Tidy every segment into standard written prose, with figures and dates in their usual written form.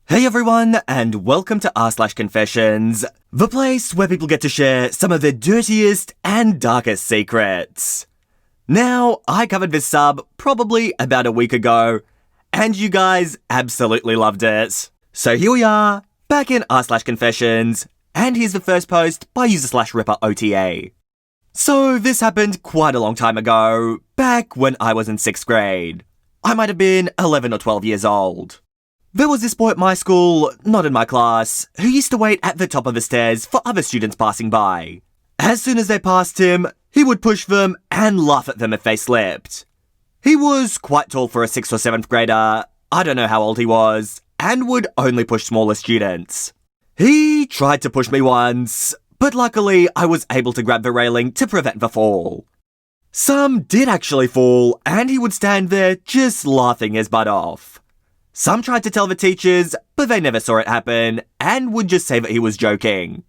Hey everyone, and welcome to r/confessions, the place where people get to share some of their dirtiest and darkest secrets. Now, I covered this sub probably about a week ago, and you guys absolutely loved it. So here we are, back in r/confessions, and here's the first post by user/ripperota. So this happened quite a long time ago, back when I was in 6th grade. I might have been 11 or 12 years old. There was this boy at my school, not in my class, who used to wait at the top of the stairs for other students passing by. As soon as they passed him, he would push them and laugh at them if they slipped. He was quite tall for a 6th or 7th grader, I don't know how old he was, and would only push smaller students. He tried to push me once, but luckily I was able to grab the railing to prevent the fall. Some did actually fall, and he would stand there just laughing his butt off. Some tried to tell the teachers, but they never saw it happen, and would just say that he was joking.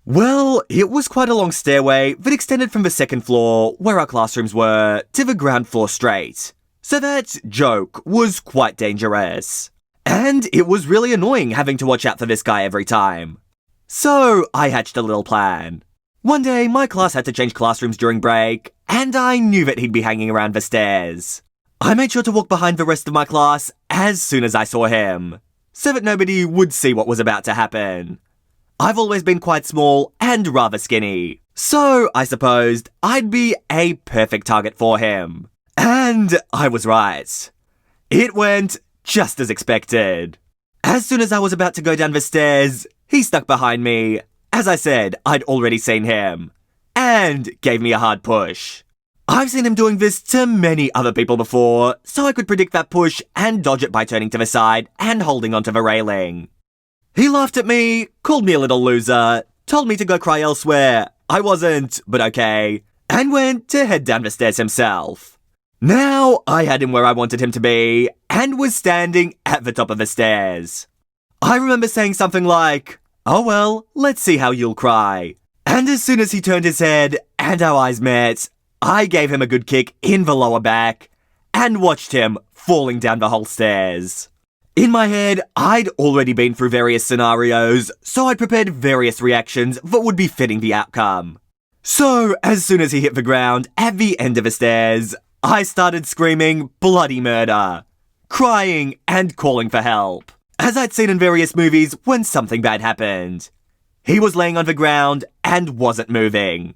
Well, it was quite a long stairway that extended from the 2nd floor, where our classrooms were, to the ground floor straight. So that joke was quite dangerous. And it was really annoying having to watch out for this guy every time. So I hatched a little plan. One day, my class had to change classrooms during break, and I knew that he'd be hanging around the stairs. I made sure to walk behind the rest of my class as soon as I saw him, so that nobody would see what was about to happen. I've always been quite small and rather skinny, so I supposed I'd be a perfect target for him. And I was right. It went just as expected. As soon as I was about to go down the stairs, he stuck behind me. As I said, I'd already seen him, and gave me a hard push. I've seen him doing this to many other people before, so I could predict that push and dodge it by turning to the side and holding onto the railing. He laughed at me, called me a little loser, told me to go cry elsewhere. I wasn't, but okay, and went to head down the stairs himself. Now I had him where I wanted him to be, and was standing at the top of the stairs. I remember saying something like, "Oh well, let's see how you'll cry." And as soon as he turned his head and our eyes met, I gave him a good kick in the lower back and watched him falling down the whole stairs. In my head, I'd already been through various scenarios, so I'd prepared various reactions that would be fitting the outcome. So, as soon as he hit the ground at the end of the stairs, I started screaming bloody murder, crying and calling for help, as I'd seen in various movies when something bad happened. He was laying on the ground and wasn't moving.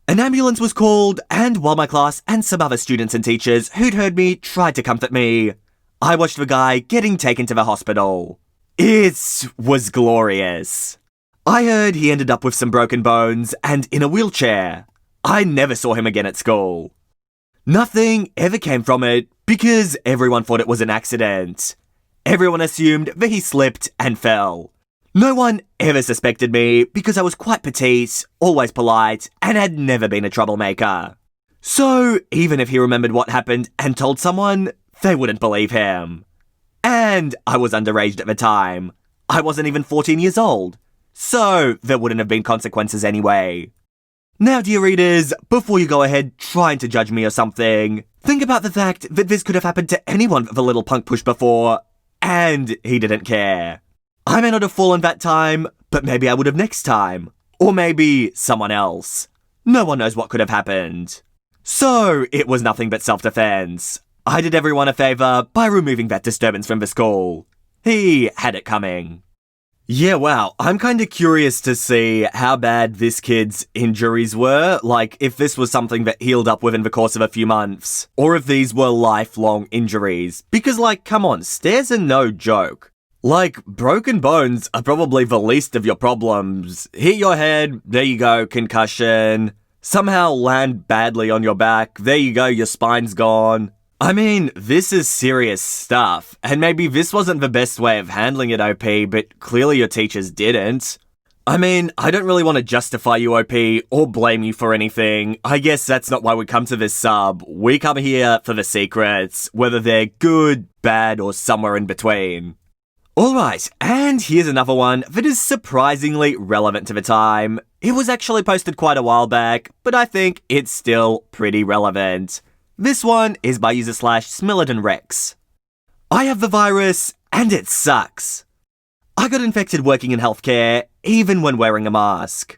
An ambulance was called, and while my class and some other students and teachers who'd heard me tried to comfort me, I watched the guy getting taken to the hospital. It was glorious. I heard he ended up with some broken bones and in a wheelchair. I never saw him again at school. Nothing ever came from it because everyone thought it was an accident. Everyone assumed that he slipped and fell. No one ever suspected me because I was quite petite, always polite, and had never been a troublemaker. So, even if he remembered what happened and told someone, they wouldn't believe him. And I was underage at the time. I wasn't even 14 years old. So, there wouldn't have been consequences anyway. Now, dear readers, before you go ahead trying to judge me or something, think about the fact that this could have happened to anyone that the little punk pushed before, and he didn't care. I may not have fallen that time, but maybe I would have next time. Or maybe someone else. No one knows what could have happened. So, it was nothing but self-defense. I did everyone a favour by removing that disturbance from the school. He had it coming. Yeah, wow, I'm kinda curious to see how bad this kid's injuries were, like if this was something that healed up within the course of a few months, or if these were lifelong injuries. Because like, come on, stairs are no joke. Like, broken bones are probably the least of your problems. Hit your head, there you go, concussion. Somehow land badly on your back, there you go, your spine's gone. I mean, this is serious stuff, and maybe this wasn't the best way of handling it, OP, but clearly your teachers didn't. I mean, I don't really want to justify you, OP, or blame you for anything. I guess that's not why we come to this sub. We come here for the secrets, whether they're good, bad, or somewhere in between. Alright, and here's another one that is surprisingly relevant to the time. It was actually posted quite a while back, but I think it's still pretty relevant. This one is by user/Smillidenrex. I have the virus, and it sucks. I got infected working in healthcare, even when wearing a mask.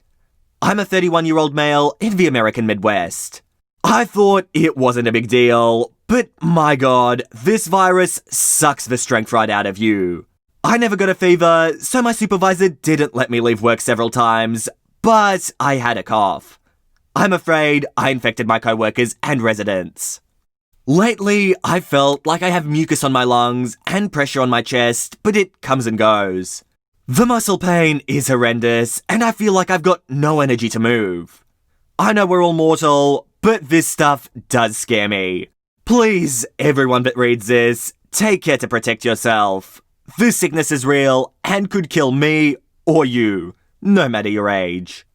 I'm a 31-year-old male in the American Midwest. I thought it wasn't a big deal, but my god, this virus sucks the strength right out of you. I never got a fever, so my supervisor didn't let me leave work several times, but I had a cough. I'm afraid I infected my coworkers and residents. Lately, I felt like I have mucus on my lungs and pressure on my chest, but it comes and goes. The muscle pain is horrendous, and I feel like I've got no energy to move. I know we're all mortal, but this stuff does scare me. Please, everyone that reads this, take care to protect yourself. This sickness is real and could kill me or you, no matter your age.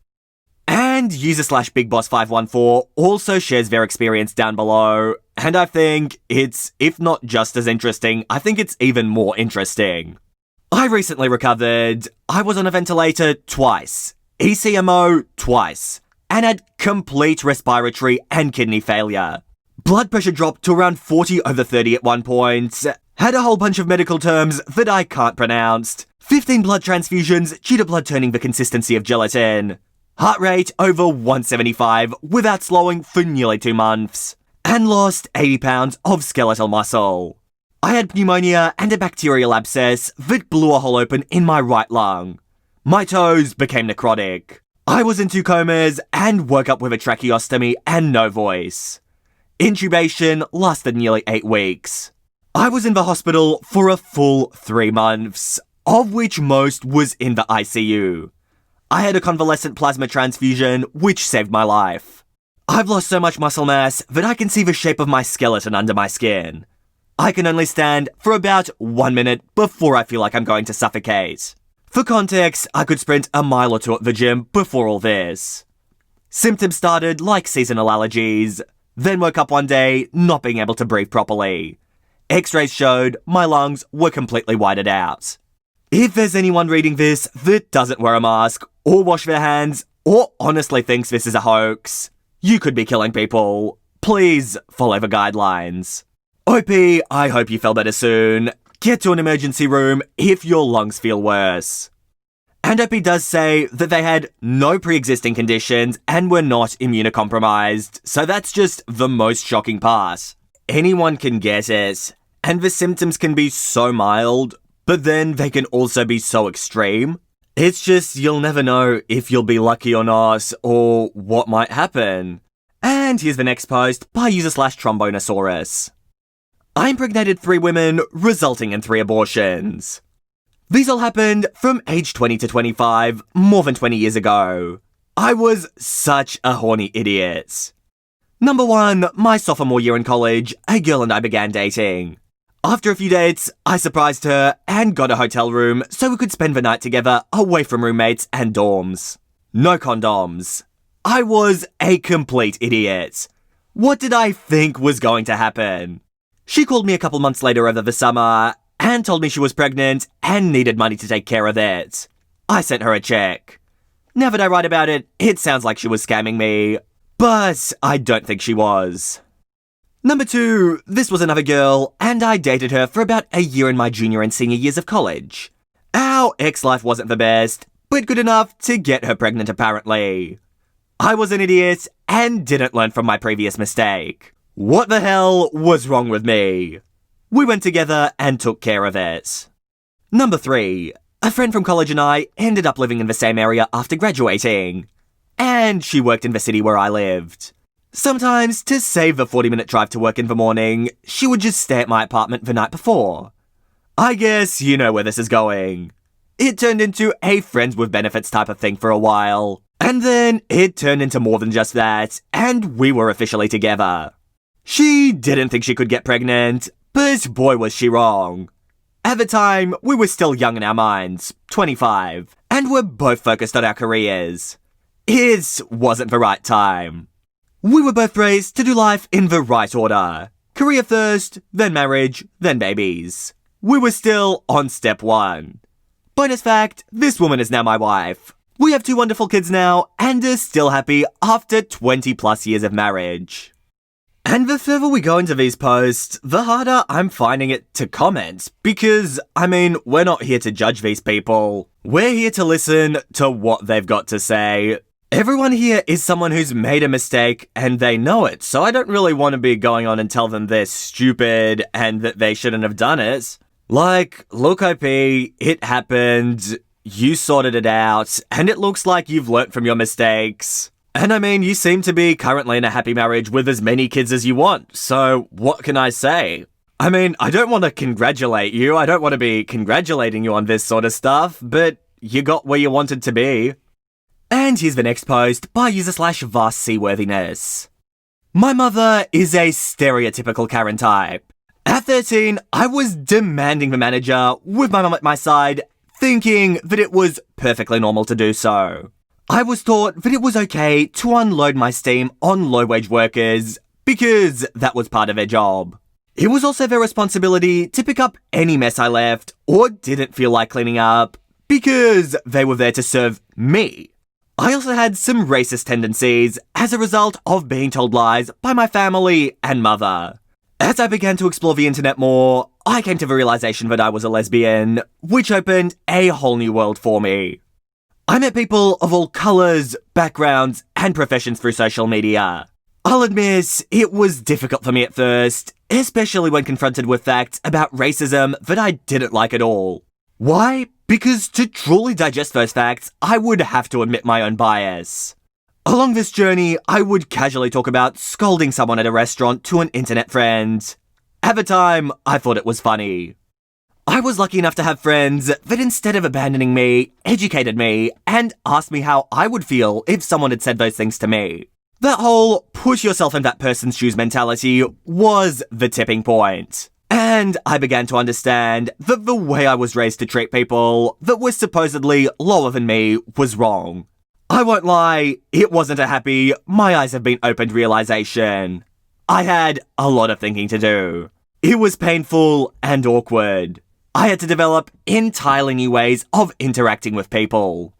And user/BigBoss514 also shares their experience down below, and I think it's, if not just as interesting, I think it's even more interesting. I recently recovered. I was on a ventilator twice, ECMO twice, and had complete respiratory and kidney failure. Blood pressure dropped to around 40/30 at one point, had a whole bunch of medical terms that I can't pronounce, 15 blood transfusions due to blood turning the consistency of gelatin, heart rate over 175 without slowing for nearly 2 months, and lost 80 pounds of skeletal muscle. I had pneumonia and a bacterial abscess that blew a hole open in my right lung. My toes became necrotic. I was in 2 comas and woke up with a tracheostomy and no voice. Intubation lasted nearly 8 weeks. I was in the hospital for a full 3 months, of which most was in the ICU. I had a convalescent plasma transfusion, which saved my life. I've lost so much muscle mass that I can see the shape of my skeleton under my skin. I can only stand for about 1 minute before I feel like I'm going to suffocate. For context, I could sprint a mile or 2 at the gym before all this. Symptoms started like seasonal allergies, then woke up one day not being able to breathe properly. X-rays showed my lungs were completely whited out. If there's anyone reading this that doesn't wear a mask, or wash their hands, or honestly thinks this is a hoax, you could be killing people. Please follow the guidelines. OP, I hope you feel better soon. Get to an emergency room if your lungs feel worse. And OP does say that they had no pre-existing conditions and were not immunocompromised, so that's just the most shocking part. Anyone can get it, and the symptoms can be so mild, but then they can also be so extreme. It's just you'll never know if you'll be lucky or not, or what might happen. And here's the next post by user/Trombonosaurus. I impregnated 3 women, resulting in 3 abortions. These all happened from age 20 to 25, more than 20 years ago. I was such a horny idiot. Number 1, my sophomore year in college, a girl and I began dating. After a few dates, I surprised her and got a hotel room so we could spend the night together away from roommates and dorms. No condoms. I was a complete idiot. What did I think was going to happen? She called me a couple months later over the summer and told me she was pregnant and needed money to take care of it. I sent her a check. Now that I write about it, it sounds like she was scamming me, but I don't think she was. Number 2, this was another girl, and I dated her for about a year in my junior and senior years of college. Our ex-life wasn't the best, but good enough to get her pregnant apparently. I was an idiot and didn't learn from my previous mistake. What the hell was wrong with me? We went together and took care of it. Number 3, a friend from college and I ended up living in the same area after graduating. And she worked in the city where I lived. Sometimes, to save the 40-minute drive to work in the morning, she would just stay at my apartment the night before. I guess you know where this is going. It turned into a friends with benefits type of thing for a while. And then it turned into more than just that, and we were officially together. She didn't think she could get pregnant, but boy was she wrong. At the time, we were still young in our minds, 25, and were both focused on our careers. It wasn't the right time. We were both raised to do life in the right order. Career first, then marriage, then babies. We were still on step 1. Bonus fact, this woman is now my wife. We have 2 wonderful kids now, and are still happy after 20 plus years of marriage. And the further we go into these posts, the harder I'm finding it to comment. Because, we're not here to judge these people. We're here to listen to what they've got to say. Everyone here is someone who's made a mistake and they know it, so I don't really want to be going on and tell them they're stupid and that they shouldn't have done it. Like, look, OP, it happened, you sorted it out, and it looks like you've learnt from your mistakes. And you seem to be currently in a happy marriage with as many kids as you want, so what can I say? I don't want to congratulate you, I don't want to be congratulating you on this sort of stuff, but you got where you wanted to be. And here's the next post by user/vast seaworthiness. My mother is a stereotypical Karen type. At 13, I was demanding the manager with my mum at my side, thinking that it was perfectly normal to do so. I was taught that it was okay to unload my steam on low-wage workers because that was part of their job. It was also their responsibility to pick up any mess I left or didn't feel like cleaning up because they were there to serve me. I also had some racist tendencies as a result of being told lies by my family and mother. As I began to explore the internet more, I came to the realization that I was a lesbian, which opened a whole new world for me. I met people of all colours, backgrounds, and professions through social media. I'll admit, it was difficult for me at first, especially when confronted with facts about racism that I didn't like at all. Why? Because to truly digest those facts, I would have to admit my own bias. Along this journey, I would casually talk about scolding someone at a restaurant to an internet friend. At the time, I thought it was funny. I was lucky enough to have friends that instead of abandoning me, educated me, and asked me how I would feel if someone had said those things to me. That whole put yourself in that person's shoes mentality was the tipping point. And I began to understand that the way I was raised to treat people that were supposedly lower than me was wrong. I won't lie, it wasn't a happy, my eyes have been opened realization. I had a lot of thinking to do. It was painful and awkward. I had to develop entirely new ways of interacting with people.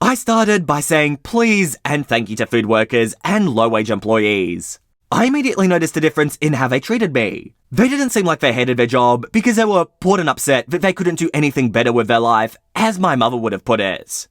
I started by saying please and thank you to food workers and low-wage employees. I immediately noticed a difference in how they treated me. They didn't seem like they hated their job because they were bored and upset that they couldn't do anything better with their life, as my mother would have put it.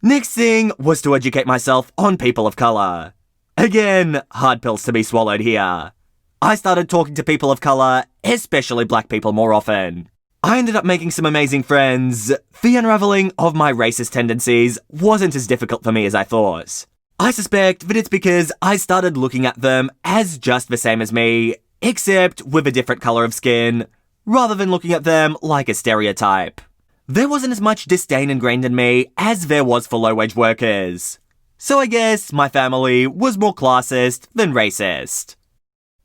Next thing was to educate myself on people of colour. Again, hard pills to be swallowed here. I started talking to people of colour, especially black people, more often. I ended up making some amazing friends. The unravelling of my racist tendencies wasn't as difficult for me as I thought. I suspect that it's because I started looking at them as just the same as me, except with a different colour of skin, rather than looking at them like a stereotype. There wasn't as much disdain ingrained in me as there was for low-wage workers. So I guess my family was more classist than racist.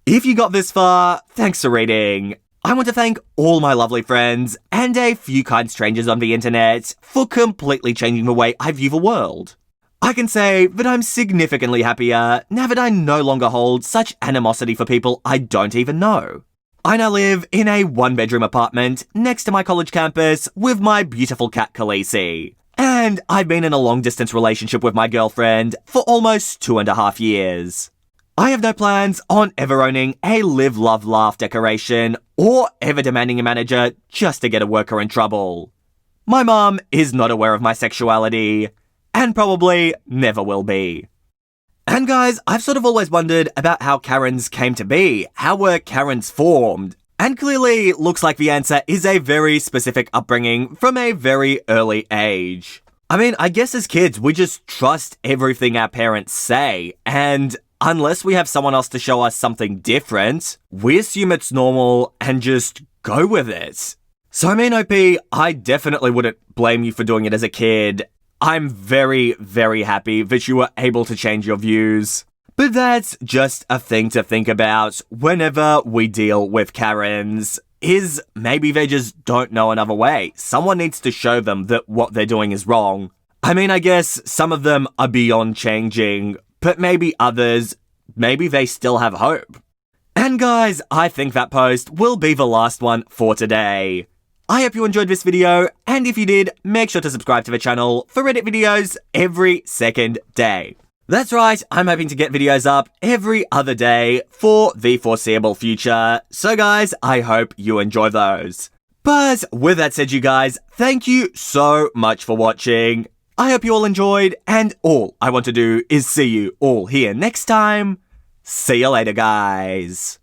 If you got this far, thanks for reading. I want to thank all my lovely friends and a few kind strangers on the internet for completely changing the way I view the world. I can say that I'm significantly happier now that I no longer hold such animosity for people I don't even know. I now live in a one-bedroom apartment next to my college campus with my beautiful cat Khaleesi. And I've been in a long-distance relationship with my girlfriend for almost 2.5 years. I have no plans on ever owning a live, love, laugh decoration or ever demanding a manager just to get a worker in trouble. My mum is not aware of my sexuality and probably never will be. And guys, I've sort of always wondered about how Karens came to be. How were Karens formed? And clearly, looks like the answer is a very specific upbringing from a very early age. I guess as kids, we just trust everything our parents say, and unless we have someone else to show us something different, we assume it's normal and just go with it. So OP, I definitely wouldn't blame you for doing it as a kid. I'm very, very happy that you were able to change your views. But that's just a thing to think about whenever we deal with Karens, is maybe they just don't know another way. Someone needs to show them that what they're doing is wrong. I guess some of them are beyond changing, but maybe others, maybe they still have hope. And guys, I think that post will be the last one for today. I hope you enjoyed this video, and if you did, make sure to subscribe to the channel for Reddit videos every second day. That's right, I'm hoping to get videos up every other day for the foreseeable future. So guys, I hope you enjoy those. But with that said, you guys, thank you so much for watching. I hope you all enjoyed, and all I want to do is see you all here next time. See you later, guys.